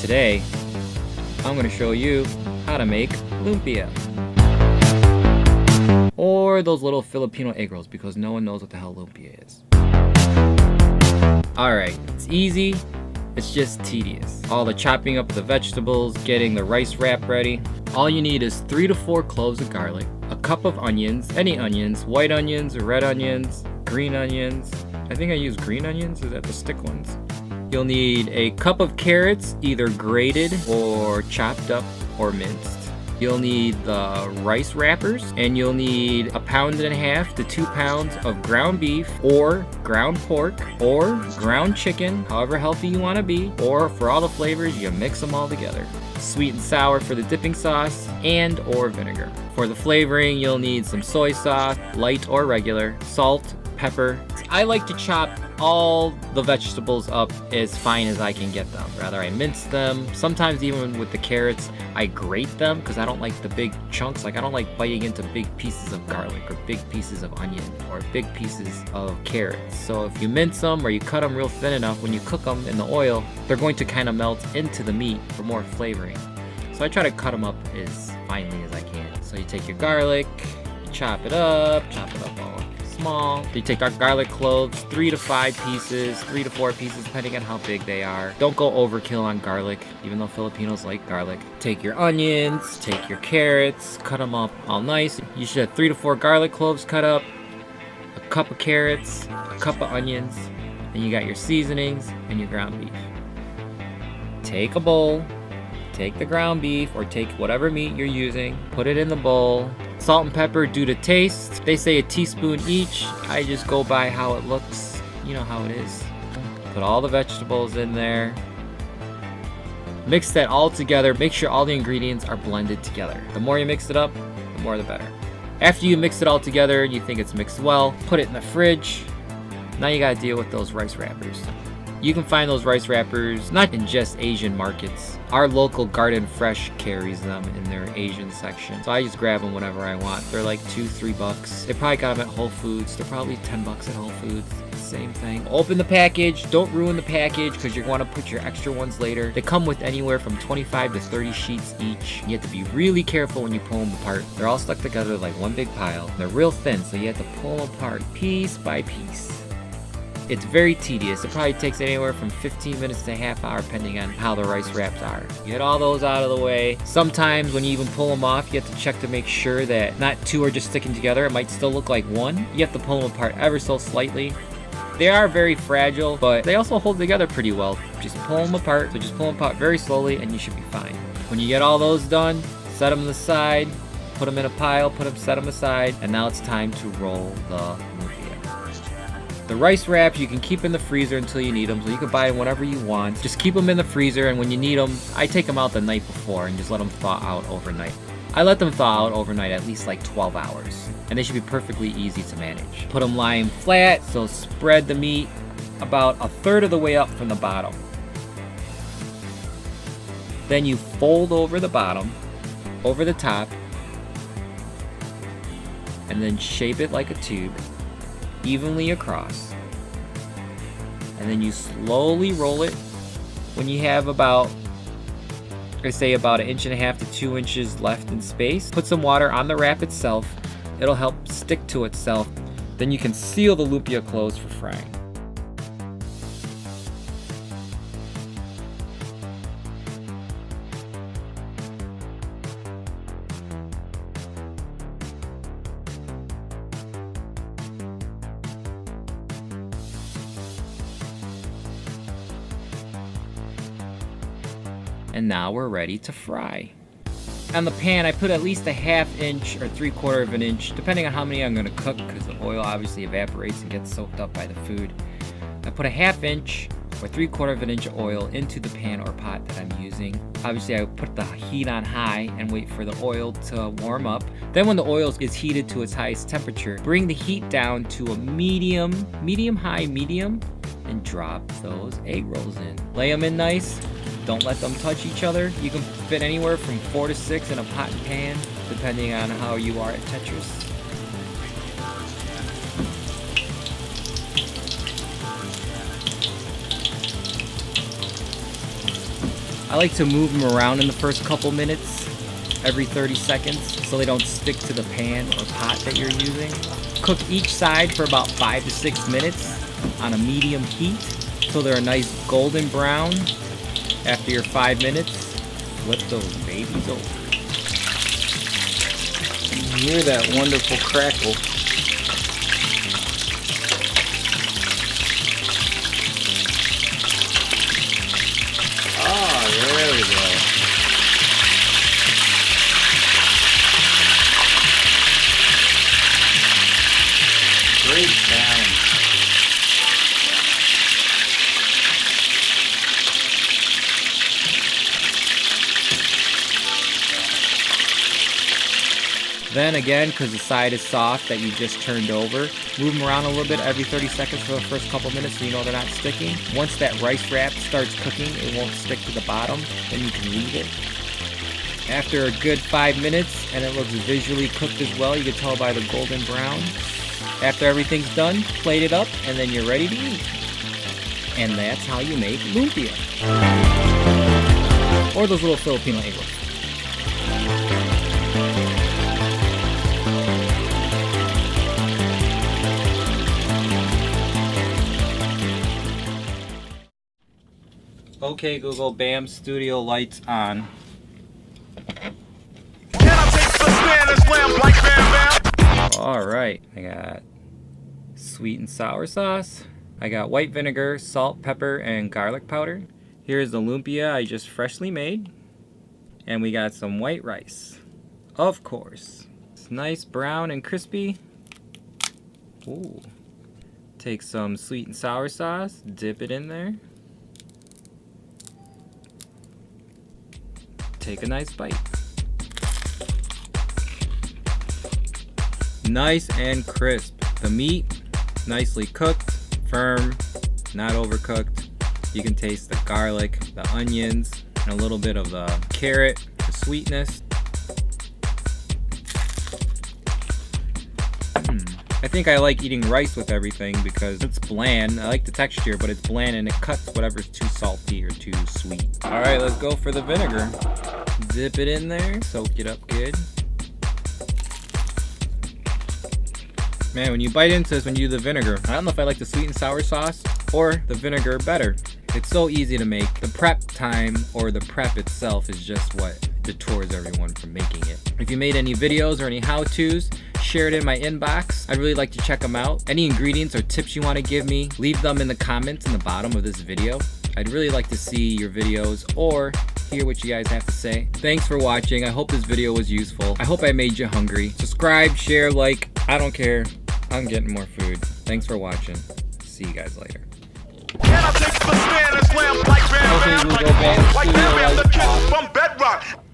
Today, I'm going to show you how to make lumpia. Or those little Filipino egg rolls, because no one knows what the hell lumpia is. Alright, it's easy, it's just tedious. All the chopping up the vegetables, getting the rice wrap ready. All you need is 3 to 4 cloves of garlic, a cup of onions, any onions, white onions or red onions, green onions. I think I use green onions, is that the stick ones? You'll need a cup of carrots, either grated or chopped up or minced. You'll need the rice wrappers, and you'll need 1.5 pounds to 2 pounds of ground beef or ground pork or ground chicken, however healthy you want to be, or for all the flavors, you mix them all together. Sweet and sour for the dipping sauce and or vinegar. For the flavoring, you'll need some soy sauce, light or regular, salt, pepper. I like to chop all the vegetables up as fine as I can get them. Rather I mince them. Sometimes even with the carrots, I grate them because I don't like the big chunks. Like I don't like biting into big pieces of garlic or big pieces of onion or big pieces of carrots. So if you mince them or you cut them real thin enough, when you cook them in the oil, they're going to kind of melt into the meat for more flavoring. So I try to cut them up as finely as I can. So you take your garlic, you chop it up all small. You take our garlic cloves, 3 to 5 pieces, 3 to 4 pieces, depending on how big they are. Don't go overkill on garlic, even though Filipinos like garlic. Take your onions, take your carrots, cut them up all nice. You should have 3 to 4 garlic cloves cut up, a cup of carrots, a cup of onions, and you got your seasonings and your ground beef. Take a bowl, take the ground beef or take whatever meat you're using, put it in the bowl. Salt and pepper due to taste. They say a teaspoon each. I just go by how it looks. You know how it is. Put all the vegetables in there. Mix that all together. Make sure all the ingredients are blended together. The more you mix it up, the more the better. After you mix it all together and you think it's mixed well, put it in the fridge. Now you gotta deal with those rice wrappers. You can find those rice wrappers not in just Asian markets. Our local Garden Fresh carries them in their Asian section. So I just grab them whenever I want. They're like $2-3. They probably got them at Whole Foods. They're probably $10 at Whole Foods. Same thing. Open the package. Don't ruin the package because you're going to put your extra ones later. They come with anywhere from 25 to 30 sheets each. You have to be really careful when you pull them apart. They're all stuck together like one big pile. They're real thin, so you have to pull them apart piece by piece. It's very tedious. It probably takes anywhere from 15 minutes to a half hour depending on how the rice wraps are. Get all those out of the way. Sometimes when you even pull them off, you have to check to make sure that not two are just sticking together. It might still look like one. You have to pull them apart ever so slightly. They are very fragile, but they also hold together pretty well. Just pull them apart. So just pull them apart very slowly and you should be fine. When you get all those done, set them aside, put them in a pile, set them aside, and now it's time to roll the lumpia. The rice wraps you can keep in the freezer until you need them, so you can buy them whenever you want. Just keep them in the freezer, and when you need them, I take them out the night before and just let them thaw out overnight. I let them thaw out overnight at least like 12 hours, and they should be perfectly easy to manage. Put them lying flat, so spread the meat about 1/3 of the way up from the bottom. Then you fold over the bottom, over the top, and then shape it like a tube evenly across, and then you slowly roll it. When you have about, I say about 1.5 to 2 inches left in space, put some water on the wrap itself. It'll help stick to itself. Then you can seal the lumpia closed for frying. And now we're ready to fry. On the pan, I put at least 1/2 inch or 3/4 of an inch, depending on how many I'm gonna cook, because the oil obviously evaporates and gets soaked up by the food. I put 1/2 inch or 3/4 of an inch of oil into the pan or pot that I'm using. Obviously, I put the heat on high and wait for the oil to warm up. Then when the oil is heated to its highest temperature, bring the heat down to a medium, and drop those egg rolls in. Lay them in nice. Don't let them touch each other. You can fit anywhere from 4 to 6 in a pot and pan, depending on how you are at Tetris. I like to move them around in the first couple minutes, every 30 seconds, so they don't stick to the pan or pot that you're using. Cook each side for about 5 to 6 minutes on a medium heat, so they're a nice golden brown. After your 5 minutes, flip those babies over. You hear that wonderful crackle. Ah, there we go. Great balance. Then again, because the side is soft that you just turned over, move them around a little bit every 30 seconds for the first couple minutes so you know they're not sticking. Once that rice wrap starts cooking, it won't stick to the bottom, then you can leave it. After a good 5 minutes and it looks visually cooked as well, you can tell by the golden brown. After everything's done, plate it up and then you're ready to eat. And that's how you make lumpia. Or those little Filipino egg rolls. Okay, Google, bam, studio lights on. Alright, I got sweet and sour sauce. I got white vinegar, salt, pepper, and garlic powder. Here's the lumpia I just freshly made. And we got some white rice. Of course. It's nice brown and crispy. Ooh. Take some sweet and sour sauce, dip it in there. Take a nice bite. Nice and crisp. The meat, nicely cooked, firm, not overcooked. You can taste the garlic, the onions, and a little bit of the carrot, the sweetness. I think I like eating rice with everything because it's bland. I like the texture, but it's bland and it cuts whatever's too salty or too sweet. All right, let's go for the vinegar. Dip it in there, soak it up good. Man, when you bite into this, when you do the vinegar, I don't know if I like the sweet and sour sauce or the vinegar better. It's so easy to make. The prep time or the prep itself is just what detours everyone from making it. If you made any videos or any how-tos, share it in my inbox. I'd really like to check them out. Any ingredients or tips you want to give me, leave them in the comments in the bottom of this video. I'd really like to see your videos or hear what you guys have to say. Thanks for watching. I hope this video was useful. I hope I made you hungry. Subscribe, share, like, I don't care. I'm getting more food. Thanks for watching. See you guys later. Okay, Google, bam, studio lights off.